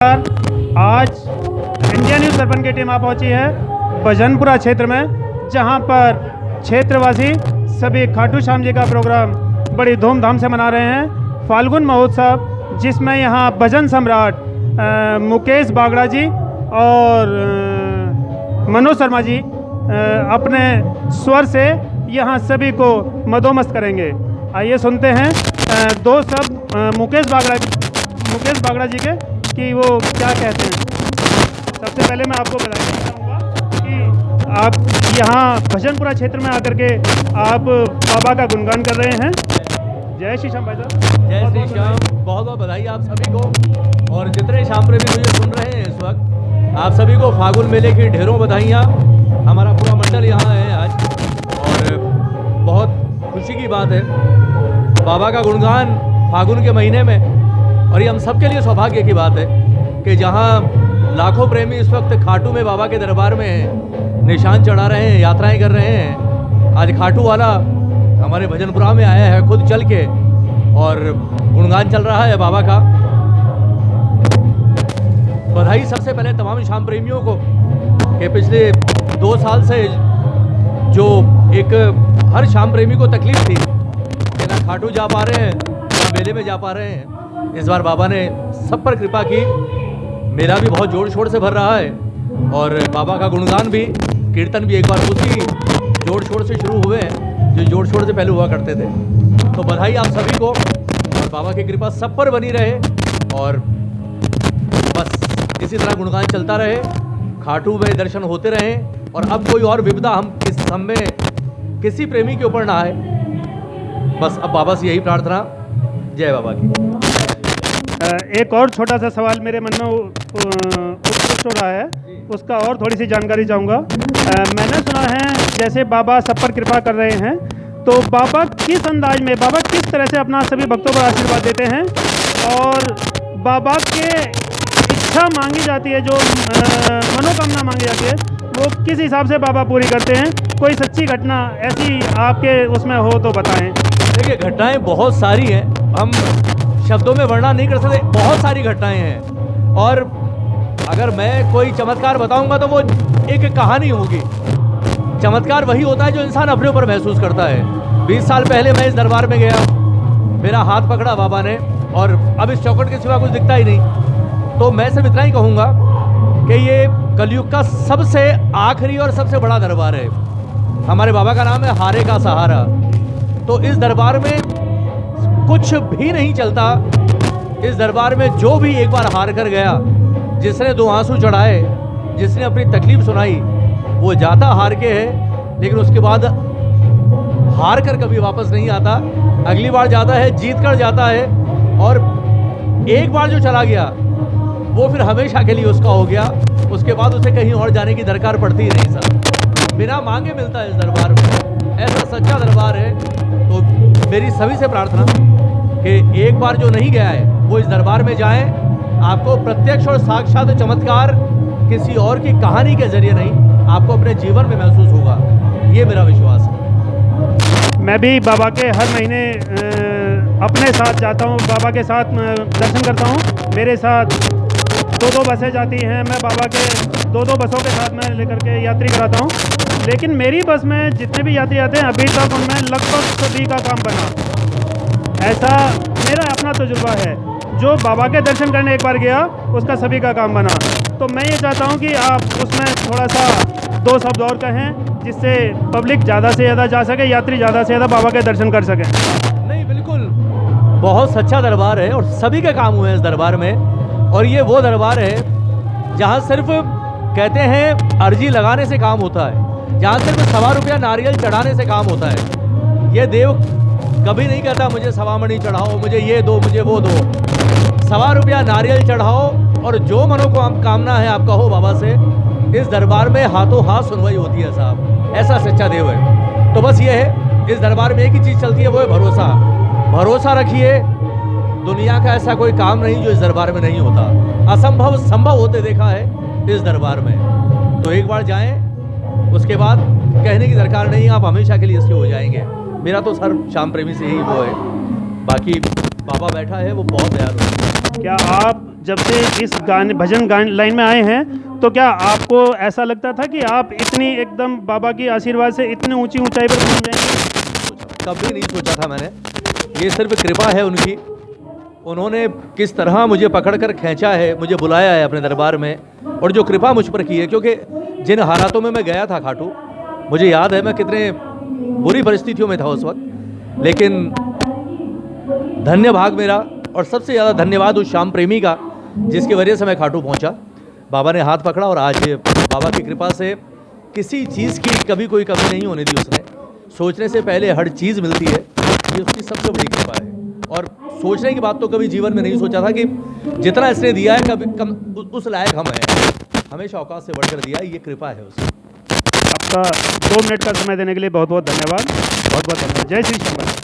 आज India news दर्पण की टीम आ पहुंची है भजनपुरा क्षेत्र में, जहां पर क्षेत्रवासी सभी खाटू श्याम जी का प्रोग्राम बड़ी धूमधाम से मना रहे हैं। फाल्गुन महोत्सव, जिसमें यहां भजन सम्राट मुकेश बागड़ा जी और मनोज शर्मा जी अपने स्वर से यहां सभी को मदोमस्त करेंगे। आइए सुनते हैं दो सब मुकेश बागड़ा जी के कि वो क्या कहते हैं। सबसे पहले मैं आपको बताना चाहूँगा कि आप यहाँ भजनपुरा क्षेत्र में आकर के आप बाबा का गुणगान कर रहे हैं। जय श्री श्याम भाई साहब। जय श्री श्याम। बहुत बहुत बधाई आप सभी को, और जितने श्याम प्रेमी मुझे सुन रहे हैं इस वक्त, आप सभी को फागुन मेले की ढेरों बधाइयाँ। हमारा पूरा मंडल यहाँ है आज, और बहुत खुशी की बात है बाबा का गुणगान फागुन के महीने में। और ये हम सबके लिए सौभाग्य की बात है कि जहाँ लाखों प्रेमी इस वक्त खाटू में बाबा के दरबार में निशान चढ़ा रहे हैं, यात्राएं कर रहे हैं, आज खाटू वाला हमारे भजनपुरा में आया है खुद चल के, और गुणगान चल रहा है बाबा का। बधाई सबसे पहले तमाम श्याम प्रेमियों को कि पिछले 2 साल से जो एक हर श्याम प्रेमी को तकलीफ थी कि ना खाटू जा पा रहे हैं ना मेले में जा पा रहे हैं, इस बार बाबा ने सब पर कृपा की। मेला भी बहुत जोर शोर से भर रहा है, और बाबा का गुणगान भी, कीर्तन भी एक बार उसी जोर शोर से शुरू हुए हैं जो जोर शोर से पहले हुआ करते थे। तो बधाई आप सभी को, और बाबा की कृपा सब पर बनी रहे, और बस इसी तरह गुणगान चलता रहे, खाटू में दर्शन होते रहें, और अब कोई और विपदा हम में किसी प्रेमी के ऊपर ना आए। बस अब बाबा से यही प्रार्थना। जय बाबा की। एक और छोटा सा सवाल मेरे मन में उत्कृष्ट हो रहा है, उसका और थोड़ी सी जानकारी चाहूँगा। मैंने सुना है जैसे बाबा सब पर कृपा कर रहे हैं, तो बाबा किस अंदाज में, बाबा किस तरह से अपना सभी भक्तों पर आशीर्वाद देते हैं, और बाबा के इच्छा मांगी जाती है, जो मनोकामना मांगी जाती है, वो किस हिसाब से बाबा पूरी करते हैं। कोई सच्ची घटना ऐसी आपके उसमें हो तो बताएं। देखिए, घटनाएं बहुत सारी हैं, हम शब्दों में वर्णन नहीं कर सकते, बहुत सारी घटनाएं हैं। और अगर मैं कोई चमत्कार बताऊंगा तो वो एक कहानी होगी। चमत्कार वही होता है जो इंसान अपने ऊपर महसूस करता है। 20 साल पहले मैं इस दरबार में गया, मेरा हाथ पकड़ा बाबा ने, और अब इस चौखट के सिवा कुछ दिखता ही नहीं। तो मैं सिर्फ इतना ही कहूँगा कि ये कलयुग का सबसे आखिरी और सबसे बड़ा दरबार है। हमारे बाबा का नाम है हारे का सहारा। तो इस दरबार में कुछ भी नहीं चलता। इस दरबार में जो भी एक बार हार कर गया, जिसने 2 आंसू चढ़ाए, जिसने अपनी तकलीफ सुनाई, वो जाता हार के है, लेकिन उसके बाद हार कर कभी वापस नहीं आता। अगली बार जाता है, जीत कर जाता है, और एक बार जो चला गया वो फिर हमेशा के लिए उसका हो गया। उसके बाद उसे कहीं और जाने की दरकार पड़ती ही नहीं। सर, बिना मांगे मिलता है इस दरबार में। ऐसा सच्चा दरबार है। तो मेरी सभी से प्रार्थना कि एक बार जो नहीं गया है वो इस दरबार में जाएं। आपको प्रत्यक्ष और साक्षात चमत्कार किसी और की कहानी के जरिए नहीं, आपको अपने जीवन में महसूस होगा। ये मेरा विश्वास है। मैं भी बाबा के हर महीने अपने साथ जाता हूँ, बाबा के साथ दर्शन करता हूँ। मेरे साथ 2-2 बसें जाती हैं, मैं बाबा के 2-2 बसों के साथ में लेकर के यात्री कराता हूँ। लेकिन मेरी बस में जितने भी यात्री आते हैं, अभी तक उनमें लगभग सभी का काम बना। ऐसा मेरा अपना तजुर्बा है। जो बाबा के दर्शन करने एक बार गया, उसका सभी का काम बना। तो मैं ये चाहता हूँ कि आप उसमें थोड़ा सा 2 शब्द और कहें, जिससे पब्लिक ज़्यादा से ज़्यादा जा सके, यात्री ज़्यादा से ज़्यादा बाबा के दर्शन कर सकें। नहीं, बिल्कुल, बहुत सच्चा दरबार है, और सभी के काम हुए हैं इस दरबार में। और ये वो दरबार है जहाँ सिर्फ कहते हैं अर्जी लगाने से काम होता है, जहाँ सिर्फ 1.25 रुपया नारियल चढ़ाने से काम होता है। ये देव कभी नहीं कहता मुझे 1.25 मणि चढ़ाओ, मुझे ये दो, मुझे वो दो। 1.25 रुपया नारियल चढ़ाओ, और जो मनोकामना है आपका हो बाबा से। इस दरबार में हाथों हाथ सुनवाई होती है साहब। ऐसा सच्चा देव है। तो बस ये है, इस दरबार में एक ही चीज़ चलती है, वो है भरोसा। भरोसा रखिए, दुनिया का ऐसा कोई काम नहीं जो इस दरबार में नहीं होता। असंभव संभव होते देखा है इस दरबार में। तो एक बार जाएं, उसके बाद कहने की दरकार नहीं, आप हमेशा के लिए इसके हो जाएंगे। मेरा तो सर श्याम प्रेमी से ही वो है। बाकी बाबा बैठा है, वो बहुत दयालु है। क्या आप जब से इस गाने भजन गाने लाइन में आए हैं, तो क्या आपको ऐसा लगता था कि आप इतनी एकदम बाबा की आशीर्वाद से इतनी ऊंची ऊंचाई पर पहुंच जाएंगे? कभी नहीं सोचा था मैंने। ये सिर्फ कृपा है उनकी। उन्होंने किस तरह मुझे पकड़कर खींचा है, मुझे बुलाया है अपने दरबार में, और जो कृपा मुझ पर की है, क्योंकि जिन हालातों में मैं गया था खाटू, मुझे याद है मैं कितने बुरी परिस्थितियों में था उस वक्त, लेकिन धन्य भाग मेरा, और सबसे ज़्यादा धन्यवाद उस श्याम प्रेमी का जिसकी वजह से मैं खाटू पहुंचा। बाबा ने हाथ पकड़ा और आज बाबा की कृपा से किसी चीज़ की कभी कोई कमी नहीं होने दी उसने। सोचने से पहले हर चीज़ मिलती है, ये उसकी सबसे बड़ी कृपा है। और सोचने की बात तो कभी जीवन में नहीं सोचा था कि जितना इसने दिया है कभी कम उस लायक हम हैं। हमेशा औकात से बढ़कर दिया है, ये कृपा है उसकी। आपका 2 मिनट का समय देने के लिए बहुत बहुत धन्यवाद। बहुत बहुत धन्यवाद। जय श्री शंकर।